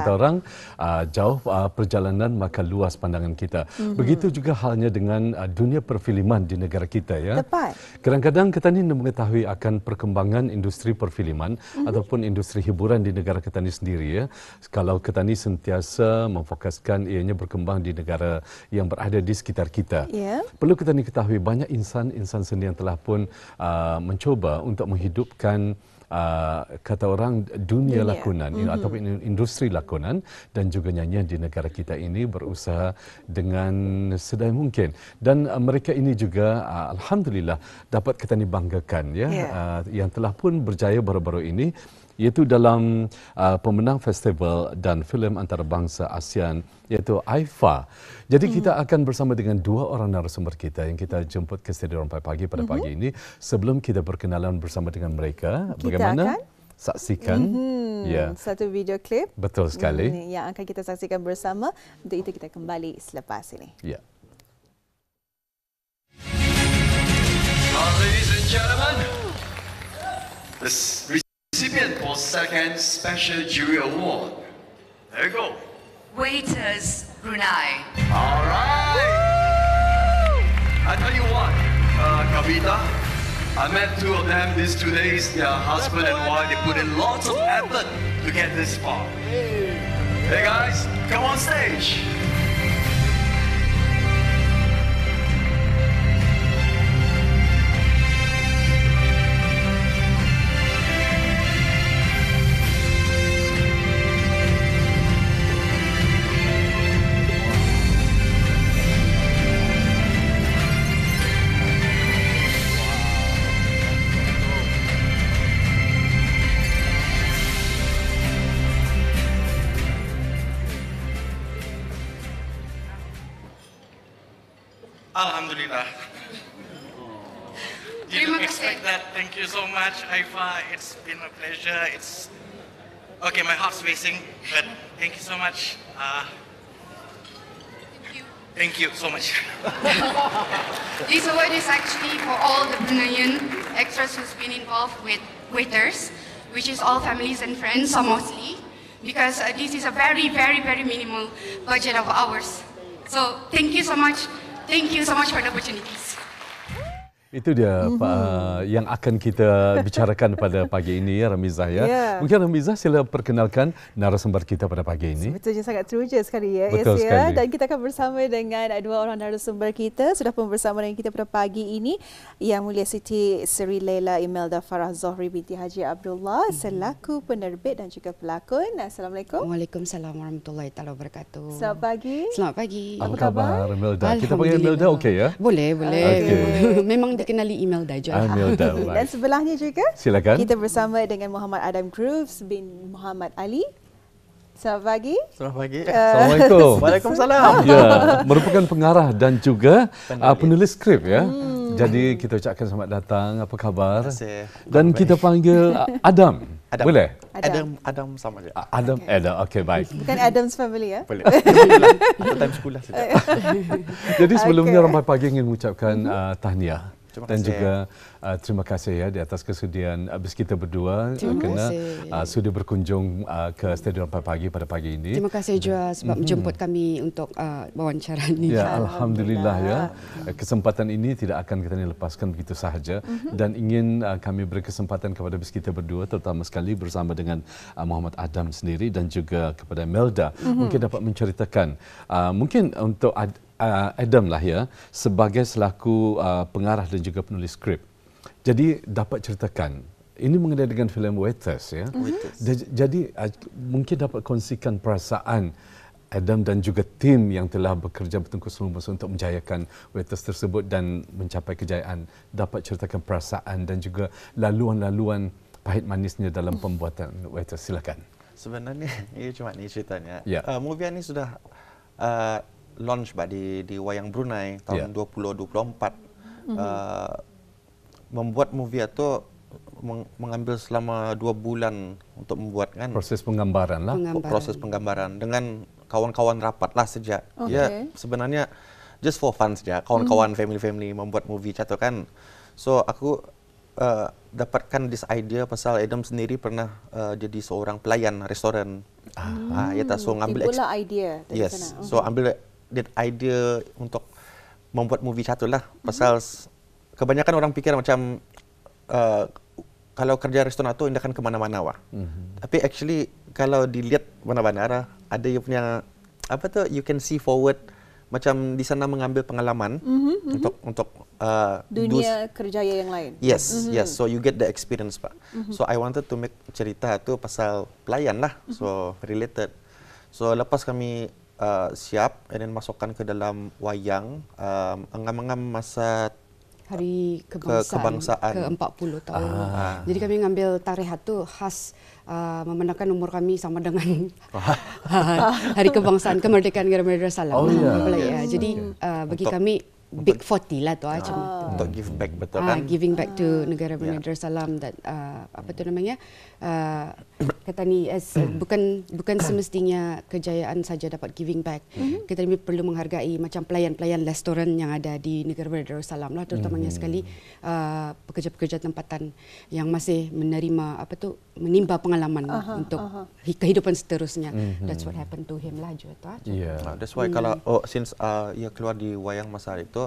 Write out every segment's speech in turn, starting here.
kata orang, jauh perjalanan maka luas pandangan kita. Begitu juga halnya dengan dunia perfilman di negara kita, ya. Tepat. Kadang-kadang kita ni mengetahui akan perkembangan industri perfilman ataupun industri hiburan di negara kita ni sendiri, ya. Kalau kita ni sentiasa memfokuskan ianya berkembang di negara yang berada di sekitar kita. Perlu kita ni ketahui banyak insan seni yang telah pun mencuba untuk menghidupkan kata orang dunia lakonan ataupun industri lakonan dan juga nyanyian di negara kita ini berusaha dengan sedaya mungkin, dan mereka ini juga alhamdulillah dapat kita ni banggakan, ya, yang telah pun berjaya baru-baru ini, iaitu dalam pemenang festival dan filem antarabangsa ASEAN, iaitu AIFA. Jadi kita akan bersama dengan dua orang narasumber kita yang kita jemput ke studio Rampai Pagi pada pagi ini. Sebelum kita berkenalan bersama dengan mereka, bagaimana? Saksikan satu video klip. Betul sekali. Yang akan kita saksikan bersama. Untuk itu kita kembali selepas ini. Ladies and gentlemen, the recipient for second Special Jury Award. There you go. Waiters, Brunei. All right. I tell you what, Kavita, I met two of them these 2 days. They are husband and wife. They put in lots of effort to get this far. Hey guys, come on stage. Alhamdulillah. Didn't expect that. Thank you so much, AIFA. It's been a pleasure. It's okay. My heart's racing, but thank you so much. Thank you so much. This award is actually for all the Bruneian extras who's been involved with waiters, which is all families and friends mostly, because this is a very, very, very minimal budget of ours. So thank you so much. Thank you so much for the opportunities. Itu dia yang akan kita bicarakan pada pagi ini, ya, Ramizah, ya. Mungkin Ramizah sila perkenalkan narasumber kita pada pagi ini. Sebetulnya sangat teruja sekali, ya. Betul sekali. Dan kita akan bersama dengan dua orang narasumber kita. Sudah pun bersama dengan kita pada pagi ini, Yang Mulia Siti Seri Laila Imelda Farah Zohri binti Haji Abdullah selaku penerbit dan juga pelakon. Assalamualaikum. Waalaikumsalam warahmatullahi taala wabarakatuh. Selamat pagi. Selamat pagi. Apa khabar, Imelda? Kita panggil Imelda okey, ya? Boleh, boleh. Okay. Memang dikenali Imelda je. Imelda. Dan sebelahnya juga silakan. Kita bersama dengan Muhammad Adam Grooves bin Muhammad Ali. Selamat pagi. Selamat pagi. Assalamualaikum. Waalaikumsalam. Ya, merupakan pengarah dan juga penulis skrip, ya. Jadi kita ucapkan selamat datang. Apa khabar? Terima kasih. Dan kita panggil Adam. Boleh? Adam sama je. Adam, okey, baik. Bukan Adam's Family, ya? Boleh. Itu time sekolah saja. Jadi sebelumnya Rampai Pagi ingin mengucapkan tahniah. Terima Dan kasih. juga terima kasih, ya, di atas kesudian habis kita berdua kerana sudah berkunjung ke Studio Rampai Pagi pada pagi ini. Terima kasih juga sebab menjemput kami untuk wawancara ini. Ya, alhamdulillah, ya. Kesempatan ini tidak akan kita lepaskan begitu sahaja dan ingin kami beri kesempatan kepada bis kita berdua, terutama sekali bersama dengan Muhammad Adam sendiri dan juga kepada Melda, mungkin dapat menceritakan mungkin untuk Adam lah, ya, sebagai selaku pengarah dan juga penulis skrip. Jadi dapat ceritakan ini mengenai dengan filem Waiters, ya. Jadi mungkin dapat kongsikan perasaan Adam dan juga tim yang telah bekerja bertungkus lumus untuk menjayakan Waiters tersebut dan mencapai kejayaan. Dapat ceritakan perasaan dan juga laluan-laluan pahit manisnya dalam pembuatan Waiters. Silakan. Sebenarnya ini cuma ni ceritanya. Ya. Movie ini sudah launch di Wayang Brunei tahun 2024. Membuat movie itu mengambil selama 2 bulan untuk membuat, kan. Proses penggambaran lah. Proses penggambaran dengan kawan-kawan rapat lah sejak. Ya, sebenarnya just for fun saja. Kawan-kawan family membuat movie catur, kan. So aku dapatkan this idea pasal Adam sendiri pernah jadi seorang pelayan restoran. Ya tak, so ngambil Timbullah idea dari yes, sana. so ambil that idea untuk membuat movie satu lah. Pasal kebanyakan orang fikir macam kalau kerja restoran tu indah kan kemana-mana wah. Tapi actually kalau dilihat mana-mana ada yang punya apa tu, you can see forward macam di sana mengambil pengalaman untuk dunia kerjaya yang lain. Yes, yes. So you get the experience, Pak. So I wanted to make cerita tu pasal pelayan lah. So related. So lepas kami siap and then masukkan ke dalam wayang, angam-angam masa Hari Kebangsaan ke-40 tahun. Jadi kami mengambil tarikh itu khas memandangkan umur kami sama dengan Hari Kebangsaan Kemerdekaan Negara Darussalam. Jadi bagi kami Big 40 lah tu macam itu. Untuk give back, betul kan? Giving back to negara Darussalam dan apa tu namanya? Kata ni bukan semestinya kejayaan saja dapat giving back. Kita ni perlu menghargai macam pelayan-pelayan restoran yang ada di negara Darussalam lah, terutamanya sekali pekerja-pekerja tempatan yang masih menerima apa tu, menimba pengalaman untuk kehidupan seterusnya. That's what happened to him lah juga tu. That's why kalau since ia keluar di wayang masa itu,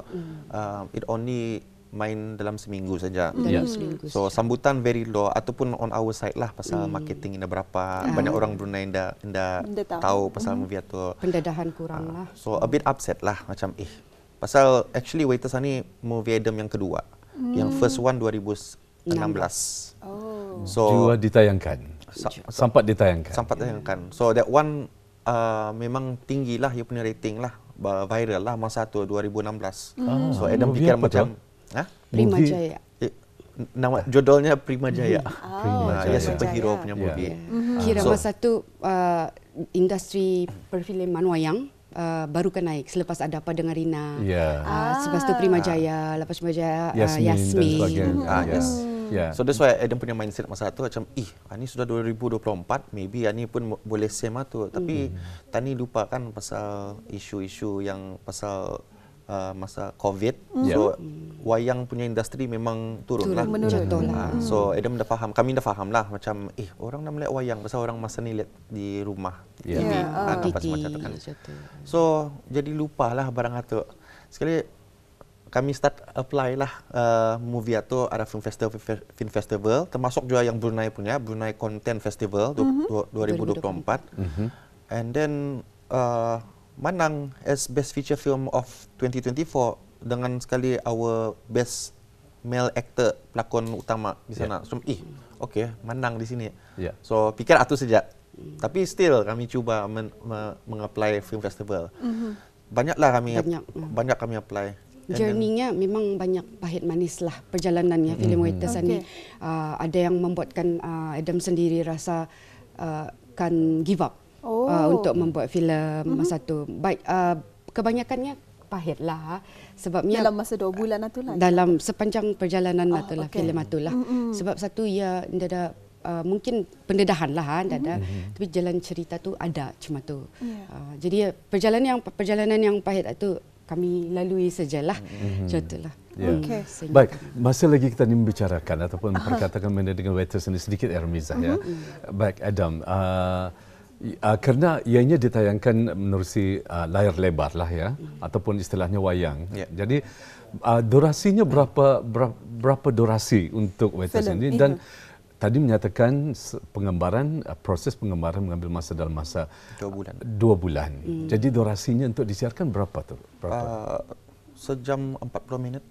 it only main dalam seminggu saja. So sambutan very low ataupun on our side lah pasal marketing ini berapa, banyak orang Brunei inda tahu pasal movie itu. Pendadahan kurang lah. So a bit upset lah macam pasal actually Waiters ni movie Adam yang kedua. Yang first one 2016. So juga ditayangkan. Sempat ditayangkan. So that one memang tinggi lah, dia punya rating lah, viral lah masa tu 2016. So Adam fikir macam Prima Jaya. Nama judulnya Prima Jaya. Ya superhero punya movie. Kira masa tu industri perfilman wayang baru kan naik selepas Ada Apa Dengan Rina. Selepas tu Prima Jaya, lepas Prima Jaya Yasmin. So that's why Adam punya mindset masa tu macam ini sudah 2024, maybe ini pun boleh same tu. Tapi tani lupa kan pasal isu-isu yang pasal masa COVID. So wayang punya industri memang turun lah. So Adam dah faham, kami dah faham lah macam orang nak melihat wayang pasal orang masa ni lihat di rumah TV, macam tu kan. So jadi lupa lah barang itu. Sekali kami start apply lah movie itu, ada film festival termasuk juga yang Brunei punya Brunei Content Festival 2024. And then menang as best feature film of 2024 dengan sekali our best male actor, pelakon utama di sana. So okay, menang di sini. So pikir itu saja. Tapi still kami cuba mengapply film festival. Banyaklah kami apply. Journey-nya memang banyak pahit manis lah perjalanannya filem Waiters ni. Ada yang membuatkan Adam sendiri rasa kan give up untuk membuat filem masa tu. Kebanyakannya pahit lah sebabnya dalam masa 2 bulan itulah. Dalam sepanjang perjalanan itulah filem itulah. Sebab satu ia ada mungkin pendedahan lah tapi jalan cerita tu ada cuma tu. Jadi perjalanan yang pahit itu kami lalui sajalah. Contohlah. Baik, masa lagi kita ni membicarakan ataupun perkatakan mengenai dengan Waiters ini sedikit Ermiza ya. Baik Adam, kerana ianya ditayangkan menerusi layar lebar lah ya, ataupun istilahnya wayang. Jadi durasinya berapa durasi untuk Waiters ini, dan tadi menyatakan proses pengembaraan mengambil masa dalam masa 2 bulan. Jadi durasinya untuk disiarkan berapa tu? Sejam 40 minit.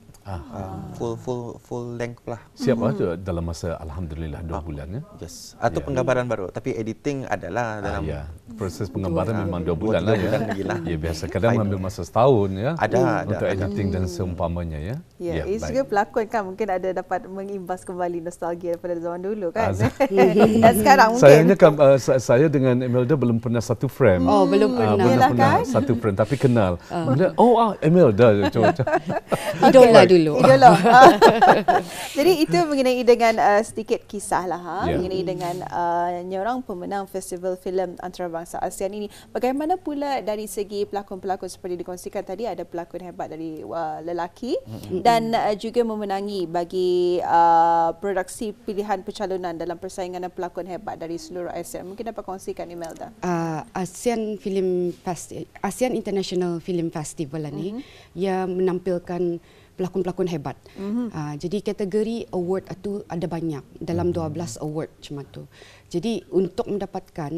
Full length lah. Siap dalam masa alhamdulillah 2 bulan ya. Yes. Atau penggambaran baru, tapi editing adalah dalam proses penggambaran memang 2 bulan lah ya. Ya biasa kadang mengambil masa setahun ya. Ada untuk editing dan seumpamanya ya. Ya, juga pelakon kan mungkin ada dapat mengimbas kembali nostalgia daripada zaman dulu kan. Dan sekarang mungkin. Sayangnya saya dengan Imelda belum pernah satu frame. Belum pernah. Belum pernah satu frame tapi kenal. Imelda macam-macam. Idola dulu. dulu. Jadi itu mengenai dengan sedikit kisah lah Ya. mengenai dengan nyorang pemenang Festival Filem Antarabangsa ASEAN ini. Bagaimana pula dari segi pelakon-pelakon seperti dikongsikan tadi, ada pelakon hebat dari lelaki dan juga memenangi bagi produksi pilihan pencalonan dalam persaingan pelakon hebat dari seluruh ASEAN. Mungkin dapat kongsikan Imelda. ASEAN International Film Festival ni ia menampilkan pelakon-pelakon hebat. Jadi kategori award itu ada banyak, dalam 12 award macam tu. Jadi untuk mendapatkan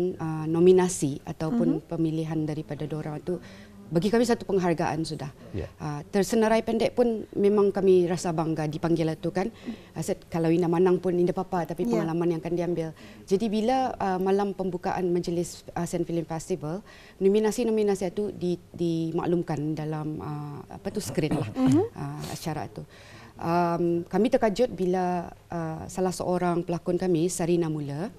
nominasi ataupun pemilihan daripada diorang itu, bagi kami satu penghargaan sudah. Tersenarai pendek pun memang kami rasa bangga dipanggil itu kan. Kalau Ina Manang pun tidak apa-apa, tapi pengalaman yang akan diambil. Jadi bila malam pembukaan Majlis ASEAN Film Festival, nominasi-nominasi itu dimaklumkan dalam skrin lah acara itu. Kami terkejut bila salah seorang pelakon kami, Sarina Mula,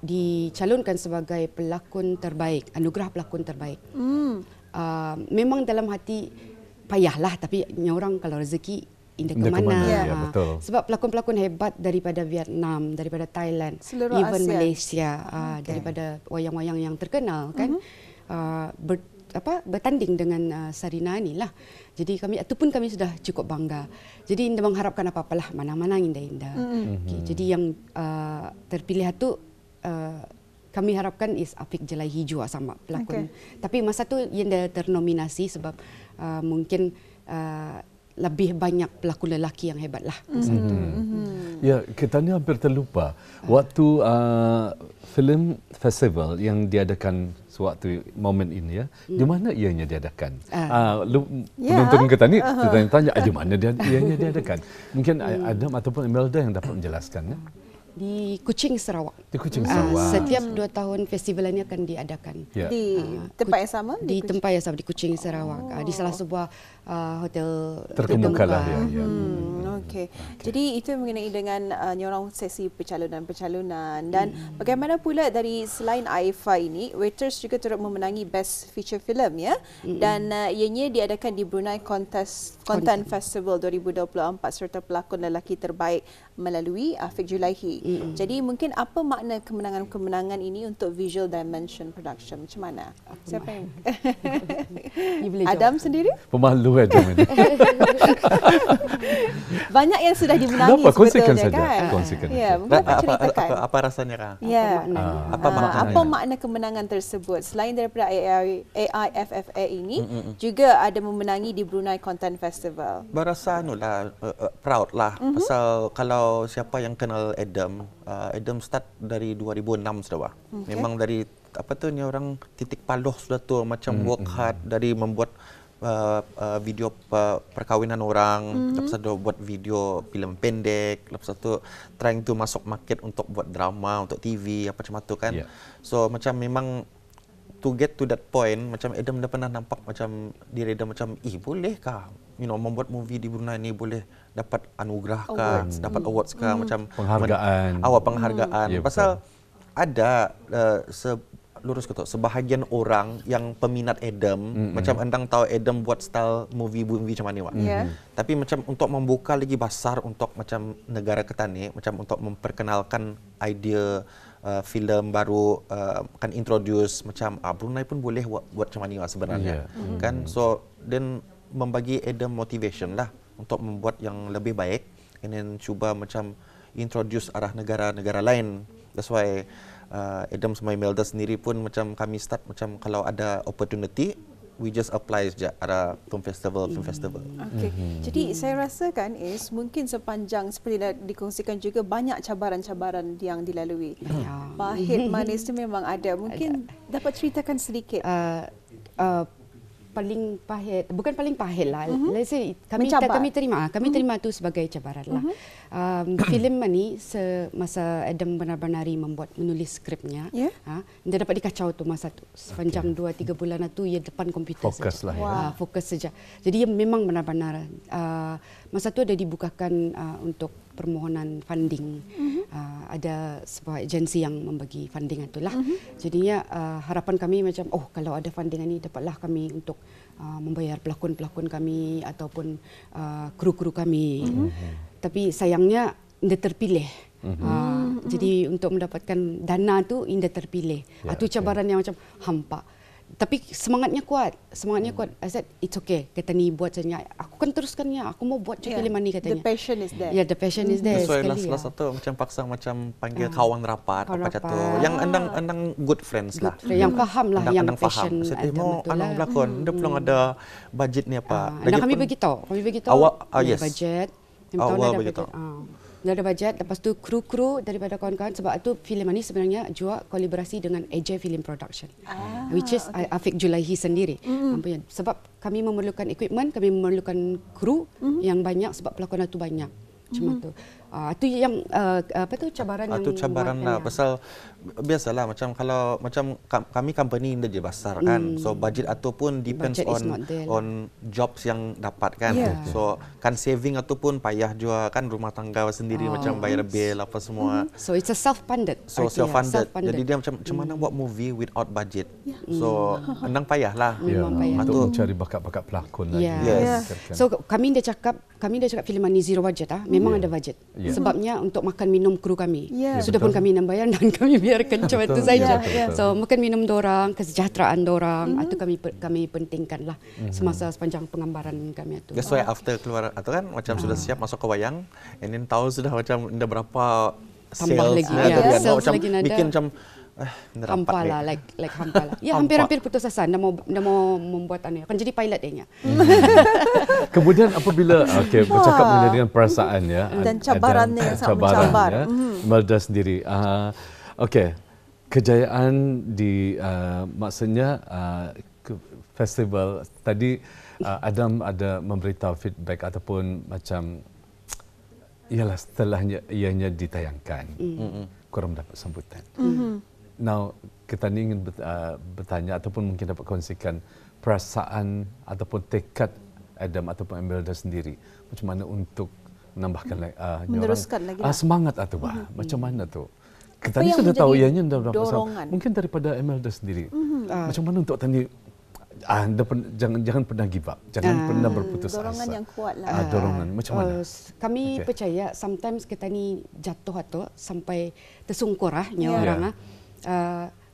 dicalonkan sebagai pelakon terbaik, anugerah pelakon terbaik. Memang dalam hati payahlah, tapi orang kalau rezeki indah ke mana. Betul. Sebab pelakon-pelakon hebat daripada Vietnam, daripada Thailand, seluruh even ASEAN. Malaysia, daripada wayang-wayang yang terkenal kan, bertanding dengan Sarina ni lah. Jadi itu pun kami sudah cukup bangga. Jadi tidak mengharapkan apa-apalah, mana-mana indah-indah. Jadi yang terpilih itu kami harapkan is Afiq Jelaihi jua sama pelakon. Tapi masa tu ia ternominasi sebab mungkin lebih banyak pelakon lelaki yang hebat lah. Ya, kita ni hampir terlupa. Waktu film festival yang diadakan sewaktu momen ini ya, di mana ianya diadakan? Penonton kita ni tanya di mana ianya diadakan? Mungkin Adam ataupun Imelda yang dapat menjelaskan ya. Di Kuching, Sarawak. Di Kuching, Sarawak. Setiap 2 tahun festival ini akan diadakan. Di tempat yang sama? Di tempat yang sama, di Kuching, Sarawak. Di salah sebuah hotel terkemuka lah ya. Okey. Jadi itu mengenai dengan nyorang sesi pencalonan dan bagaimana pula dari selain AIFA ini, Waiters juga turut memenangi Best Feature Film ya. Dan ianya diadakan di Brunei Content Festival 2024 serta pelakon lelaki terbaik melalui Afiq Jelaihi. Jadi mungkin apa makna kemenangan-kemenangan ini untuk Visual Dimension Production? Macam mana? Siapa yang Adam sendiri? Pemalu Adam ini. Banyak yang sudah dimenangi sebetulnya kan. Kongsikan saja. Ya, mungkin ceritakan. Apa rasanya kah? Ya. Apa makna kemenangan tersebut? Selain daripada AIFFA ini, juga ada memenangi di Brunei Content Festival. Berasa proud lah. Pasal kalau siapa yang kenal Adam start dari 2006 sudah. Memang dari ni orang titik paluh sudah tu, macam work hard dari membuat video perkahwinan orang, lepas itu buat video filem pendek, lepas itu trying to masuk market untuk buat drama, untuk TV, apa macam tu kan. So macam memang to get to that point, macam Adam dah pernah nampak macam diri Adam macam, bolehkah membuat movie di Brunei ni boleh dapat anugerah kah, dapat awards kah, macam penghargaan. Pasal ada lurus kata sebahagian orang yang peminat Adam, macam endang tahu Adam buat style movie macam mana wak. Tapi macam untuk membuka lagi besar untuk macam negara kita ni, macam untuk memperkenalkan idea filem baru, akan introduce macam Brunei pun boleh buat macam mana sebenarnya. Kan, so then membagi Adam motivation lah untuk membuat yang lebih baik, and then cuba macam introduce arah negara-negara lain. That's why Adam sama Imelda sendiri pun macam kami start macam kalau ada opportunity, we just apply saja ada film festival. Okey. Jadi saya rasa kan mungkin sepanjang seperti dah dikongsikan juga banyak cabaran-cabaran yang dilalui. Pahit manis tu memang ada. Mungkin dapat ceritakan sedikit. Paling pahit, bukan paling pahit lah. Let's say kami terima tu sebagai cabaran lah. filem ni semasa Adam benar-benari menulis skripnya, dia dapat dikacau tu masa tu sepanjang 2-3 bulan tu ia depan komputer fokus saja. lah ya. Fokus saja. Jadi ia memang benar-benar masa tu ada dibukakan untuk permohonan funding. Ada sebuah agensi yang membagi funding itulah. Jadinya harapan kami macam kalau ada funding ini dapatlah kami untuk membayar pelakon-pelakon kami ataupun kru-kru kami. Tapi sayangnya tidak terpilih. Jadi untuk mendapatkan dana tu tidak terpilih. Itu cabaran yang macam hampa. Tapi semangatnya kuat. I said it's okay. Kata ni buat saja. Aku kan teruskannya. Aku mau buat filem ni katanya. The passion is there. The passion is there. So salah satu macam paksa macam panggil kawan rapat apa tu. Yang endang good friends lah. Yang faham lah yang passion. Saya mau anak belakon. Dia belum ada budget ni apa. Kami beritahu. Yes. Budget. Awal begitu. Dah ada bajet, lepas tu kru-kru daripada kawan-kawan sebab tu filem ini sebenarnya juga kolaborasi dengan AJ Film Production. Which is Afiq Julaihi sendiri. Sebab kami memerlukan equipment, kami memerlukan kru yang banyak sebab pelakon itu banyak. Cuma tu. Itu yang cabaran yang cabaran lah pasal biasalah macam kalau macam kami company dia besar kan, so budget ataupun depends on jobs yang dapat kan, so kan saving ataupun payah juga kan rumah tangga sendiri macam bayar bill apa semua, so it's a self-funded, jadi dia macam mana buat movie without budget, so endang payah lah untuk mencari bakat-bakat pelakon lagi. So kami dia cakap filem ini zero budget memang ada budget. Sebabnya untuk makan minum kru kami. Sudah pun kami nak bayar dan kami biarkan macam itu saja. So makan minum dorang, kesejahteraan dorang, itu kami pentingkanlah semasa sepanjang penggambaran kami itu. That's why after keluar atau kan macam sudah siap masuk ke wayang, and then tahu sudah macam ada berapa tambah sales lagi, macam bikin macam hampa lah, like hampa lah. Ya hampir putus asa. Dah mau membuat akan jadi pilot dia. Kemudian apabila bercakap mengenai dengan perasaan dan cabarannya yang sangat mencabar. Imelda sendiri. Kejayaan di maksudnya festival tadi Adam ada memberitahu feedback ataupun macam ialah setelahnya ianya ditayangkan kurang mendapat sambutan. Now, kita ingin bertanya ataupun mungkin dapat kongsikan perasaan ataupun tekad Adam ataupun Imelda sendiri. Macam mana untuk menambahkan meneruskan lagi semangat atau macam mana tu? Kita ni sudah tahu ianya dah berapa mungkin daripada Imelda sendiri. Macam mana untuk tadi jangan pernah give up, jangan pernah berputus dorongan asa. Yang kuat lah. Dorongan macam mana? Kami percaya sometimes kita ni jatuh atau sampai tersungkur orang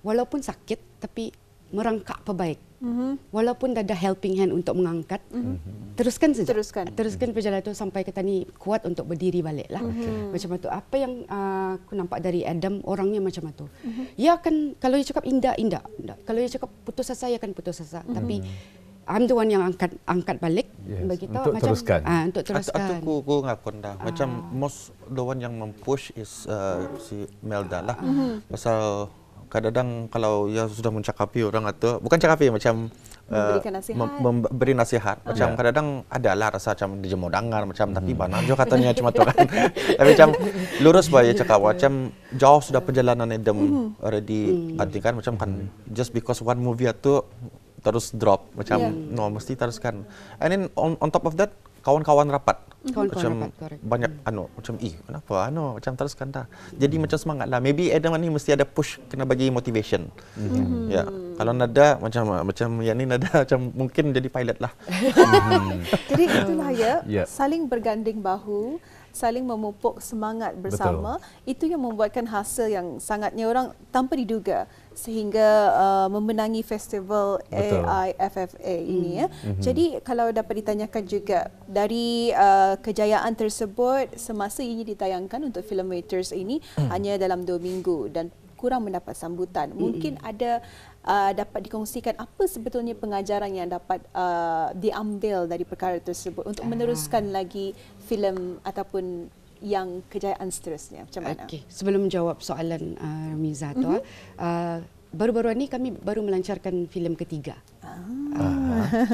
walaupun sakit tapi merangkak perbaik. Walaupun dah ada helping hand untuk mengangkat, teruskan saja. Teruskan perjalanan itu sampai kita ni kuat untuk berdiri balik lah. Macam itu. Apa yang aku nampak dari Adam, orangnya macam itu. Ia akan, kalau dia cakap indah. Kalau dia cakap putus asa, ia akan putus asa. Tapi I'm the one yang angkat balik bagi untuk macam teruskan. Untuk teruskan. Aku ngakon dah. Macam most the one yang mempush is si Imelda lah. Pasal kadang-kadang kalau ia sudah mencakapi orang atau bukan cakapi macam memberi nasihat macam kadang-kadang adalah rasa macam dia mau dengar macam tapi banal juga katanya cuma tu kan. Tapi macam lurus bah dia cakap macam jauh sudah perjalanan Adam already kan macam kan just because one movie itu terus drop macam no mesti teruskan. And then on top of that kawan-kawan rapat macam banyak macam kenapa macam teruskan dah. Jadi macam semangat lah. Maybe Adam ni mesti ada push, kena bagi motivation. Ya, kalau nada macam yang ni nada macam mungkin jadi pilot lah. Jadi itulah saling berganding bahu, saling memupuk semangat bersama. Itu yang membuatkan hasil yang sangatnya orang tanpa diduga sehingga memenangi festival AIFFA ini. Jadi kalau dapat ditanyakan juga dari kejayaan tersebut semasa ini ditayangkan untuk Film Waiters ini hanya dalam 2 minggu dan kurang mendapat sambutan. Mungkin ada dapat dikongsikan apa sebetulnya pengajaran yang dapat diambil dari perkara tersebut untuk meneruskan lagi filem ataupun yang kejayaan seterusnya. Macam mana? Sebelum jawab soalan Miza tu, baru-baru ini kami baru melancarkan filem ketiga.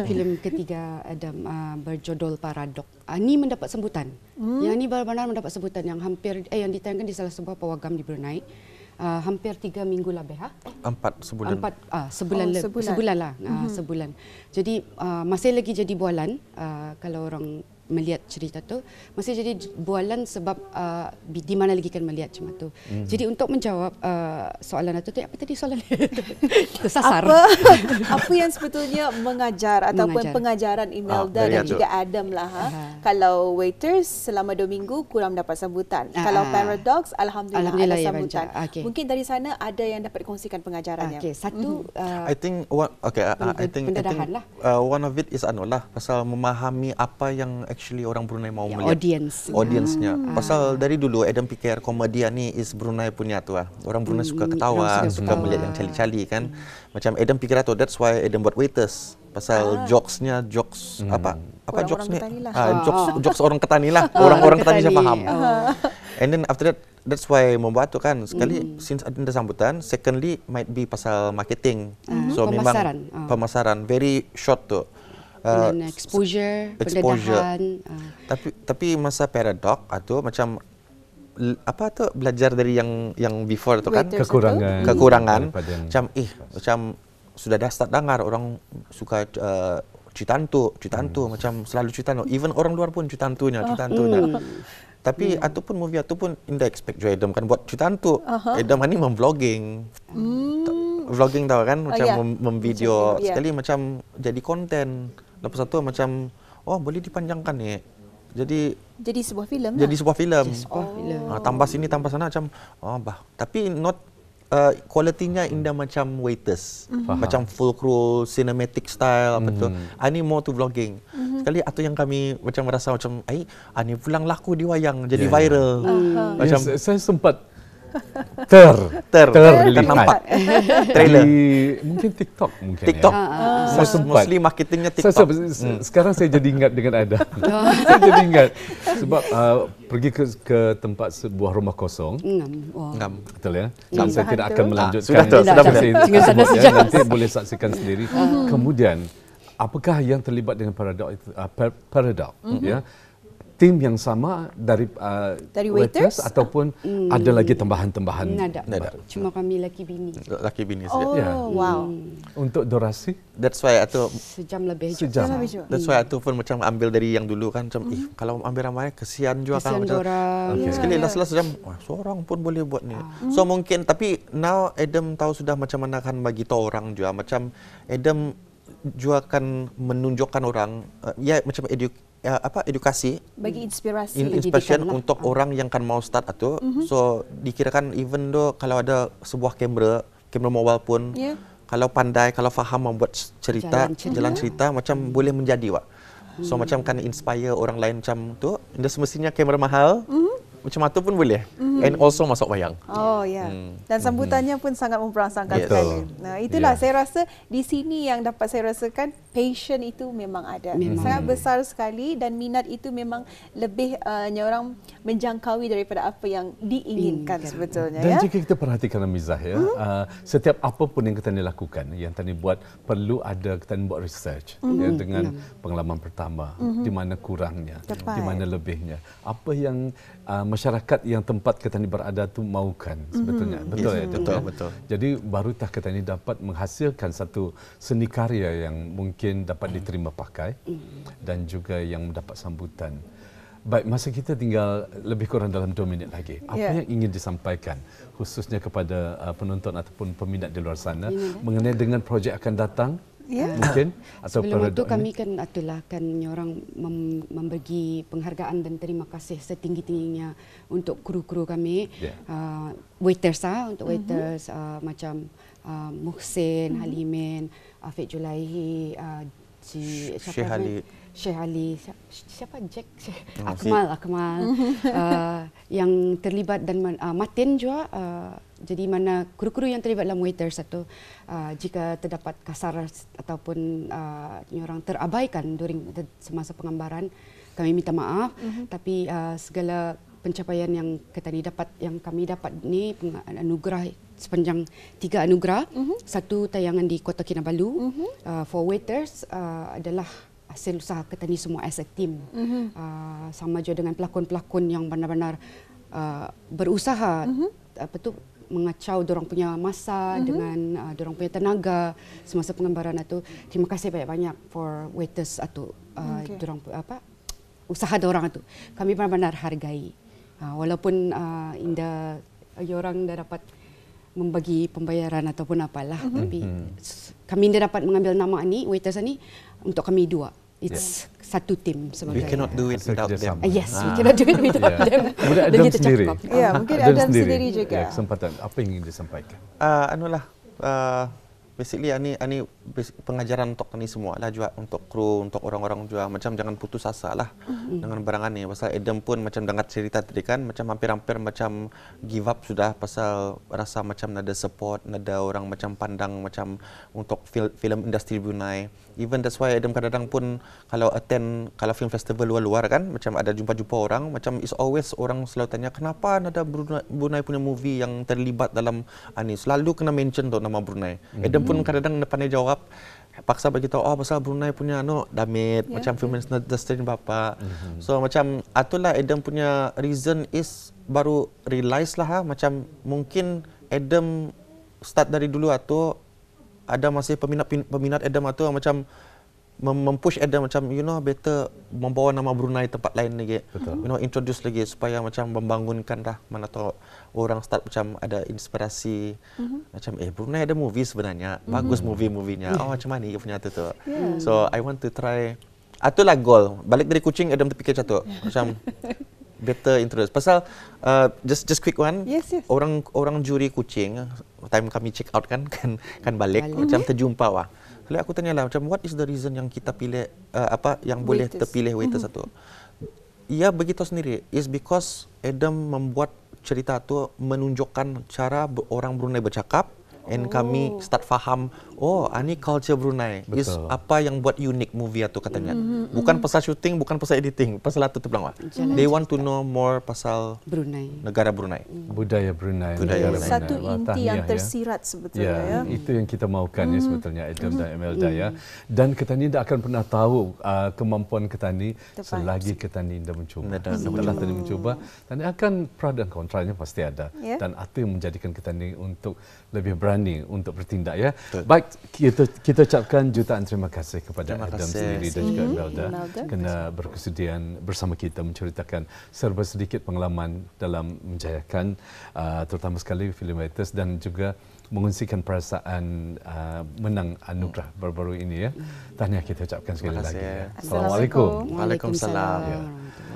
Filem ketiga Adam berjudul Paradok. Ini mendapat sambutan. Yang ini benar-benar mendapat sambutan yang hampir yang ditayangkan di salah sebuah pawagam di Brunei. Hampir 3 minggu lebih. 4 sebulan. Sebulan lah. Sebulan. Jadi masih lagi jadi bualan kalau orang melihat cerita tu, masih jadi bualan sebab di mana lagi kan melihat macam tu. Jadi untuk menjawab soalan itu, apa tadi soalan? Tersasar. Apa yang sebetulnya mengajar ataupun pengajaran Imelda dan juga Adam lah. Kalau waiters selama 2 minggu kurang mendapat sambutan. Kalau Paradox alhamdulillah ada sambutan. Mungkin dari sana ada yang dapat dikongsikan pengajarannya. Satu I think one of it is pasal memahami apa yang actually orang Brunei mau melihat. Audiensnya. Pasal dari dulu Adam fikir komedian ni is Brunei punya tu lah. Orang Brunei suka ketawa, suka melihat yang cali-cali kan. Macam Adam fikir tu, that's why Adam buat waiters. Pasal jokes-nya jokes apa jokes ni? Jokes orang Ketani lah. Orang-orang Ketani saya faham. And then after that, that's why membuat tu kan. Sekali since ada sambutan, secondly might be pasal marketing. So memang pemasaran very short tu. Exposure, pendedahan. Tapi masa Paradox atau macam apa tu belajar dari yang before tu kan, kekurangan macam sudah dah start dengar orang suka citantu macam selalu citantu, even orang luar pun citantunya. Tapi ataupun movie ataupun indah expect jo Adam kan buat citantu. Adam ni memvlogging. Vlogging tahu kan, macam memvideo sekali macam jadi konten. Lepas itu macam boleh dipanjangkan ni. Jadi sebuah filem. Tambah sini tambah sana macam tapi not kualitinya indah macam waiters. Macam full crew cinematic style apa tu. Ani more to vlogging. Sekali atau yang kami macam merasa macam ani pulang laku di wayang jadi viral. Macam saya sempat terlihat trailer mungkin TikTok saya sempat mostly marketingnya TikTok. Sekarang saya jadi ingat dengan Ada. Saya jadi ingat sebab pergi ke tempat sebuah rumah kosong. Betul ya. Saya tidak akan melanjutkan. Sudah nanti boleh saksikan sendiri. Kemudian apakah yang terlibat dengan Paradox ya? Tim yang sama dari waiters ataupun ada lagi tambahan-tambahan? Ada. Cuma kami laki bini saja. Wow. Untuk durasi? That's why atau sejam lebih. That's why atau pun macam ambil dari yang dulu kan macam kalau ambil ramai kesian juga kan macam sekali last sejam seorang pun boleh buat ni. So mungkin tapi now Adam tahu sudah macam mana kan bagi tahu orang juga macam Adam juga akan menunjukkan orang macam edukasi bagi inspirasi untuk orang yang kan mau start atau so dikirakan even though kalau ada sebuah kamera mobile pun kalau pandai kalau faham membuat jalan cerita macam boleh menjadi so macam kan inspire orang lain macam tu indah semestinya kamera mahal macam itu pun boleh. And also masuk wayang. Dan sambutannya pun sangat memperangsangkan sekali. Nah, itulah saya rasa di sini yang dapat saya rasakan passion itu memang ada. Sangat besar sekali dan minat itu memang lebih orang menjangkaui daripada apa yang diinginkan sebetulnya. Dan jika kita perhatikan Amizah ya, setiap apa pun yang kita lakukan, yang tadi buat perlu ada kita buat research dengan pengalaman pertama, di mana kurangnya, di mana lebihnya. Apa yang masyarakat yang tempat kita ni berada tu mahukan sebetulnya. Betul ya? Betul. Jadi barutah kita ni dapat menghasilkan satu seni karya yang mungkin dapat diterima pakai dan juga yang mendapat sambutan. Baik, masa kita tinggal lebih kurang dalam 2 minit lagi. Apa yang ingin disampaikan khususnya kepada penonton ataupun peminat di luar sana mengenai dengan projek akan datang? Mungkin atau sebelum itu kami kan orang memberi penghargaan dan terima kasih setinggi-tingginya untuk kru-kru kami, waiters untuk waiters macam Muhsin, Halimin, Afiq Julaihi, Syekh Ali, siapa Jack? Akmal yang terlibat dan Matin juga. Jadi mana kru-kru yang terlibat dalam waiters itu jika terdapat kasar ataupun orang terabaikan semasa penggambaran, kami minta maaf. Tapi segala pencapaian yang kami dapat ni anugerah sepanjang 3 anugerah. Satu tayangan di Kota Kinabalu. For Waiters adalah hasil usaha Ketani semua as a team. Sama juga dengan pelakon-pelakon yang benar-benar berusaha mengacau dorang punya masa dengan dorang punya tenaga semasa penggambaran itu. Terima kasih banyak-banyak for Waiters atau dorang usaha dorang itu. Kami benar-benar hargai. Walaupun indah orang dah dapat membagi pembayaran ataupun apalah, tapi kami dah dapat mengambil nama ini, Waiters ini untuk kami dua. It's satu tim sebagai. We cannot do it without them. Yes, we cannot do it without them. Kemudian Adam sendiri. Ya, mungkin Adam sendiri juga. Ya, kesempatan apa yang ingin disampaikan? Basically ani pengajaran untuk kami semua lah juga, untuk kru, untuk orang-orang juga, macam jangan putus asa lah dengan barangan ni. Pasal Adam pun macam dengar cerita tadi kan, macam hampir-hampir macam give up sudah, pasal rasa macam nada support, nada orang macam pandang macam untuk film industri Brunei. Even that's why Adam kadang-kadang pun kalau film festival luar-luar kan, macam ada jumpa-jumpa orang, macam is always orang selalu tanya kenapa nada Brunei punya movie yang terlibat dalam ani, selalu kena mention tu nama Brunei. Adam pun kadang-kadang pandai jawab, paksa bagi tahu pasal Brunei punya damit macam film industri bapa. So macam itulah Adam punya reason is baru realize lah macam mungkin Adam start dari dulu atau ada masih peminat Adam atau macam mempush Adam macam better membawa nama Brunei tempat lain lagi. Introduce lagi supaya macam membangunkan dah, mana tahu orang start macam ada inspirasi macam Brunei ada movie sebenarnya bagus movie-movie-nya. Macam mana dia punya tu. So I want to try. Itulah goal. Balik dari Kuching Adam terfikir satu macam better introduce. Pasal just quick one. Yes. Orang juri Kuching time kami check out kan balik macam terjumpa wah. Lalu aku tanyalah macam what is the reason yang kita pilih yang boleh terpilih Waiters satu. Ia begitu sendiri is because Adam membuat cerita tu menunjukkan cara orang Brunei bercakap, and kami start faham ini culture Brunei. Is apa yang buat unik movie itu katanya. Bukan pasal shooting, bukan pasal editing, pasal itu tu bilang. They want to know more pasal Brunei, negara Brunei, budaya Brunei. Satu inti yang tersirat sebetulnya. Itu yang kita mahukan sebetulnya Adam dan Imelda ya. Dan Ketani tidak akan pernah tahu kemampuan Ketani selagi Ketani tidak mencuba. Setelah Ketani mencuba, Ketani akan pro dan kontranya pasti ada. Dan itu yang menjadikan Ketani untuk lebih berani untuk bertindak ya. Baik, kita ucapkan jutaan terima kasih kepada Adam sendiri dan juga Imelda kerana berkesudian bersama kita menceritakan serba sedikit pengalaman dalam menjayakan terutama sekali filem Waiters dan juga mengungsikan perasaan menang anugerah baru-baru ini ya. Tahniah kita ucapkan sekali lagi ya. Assalamualaikum. Waalaikumsalam.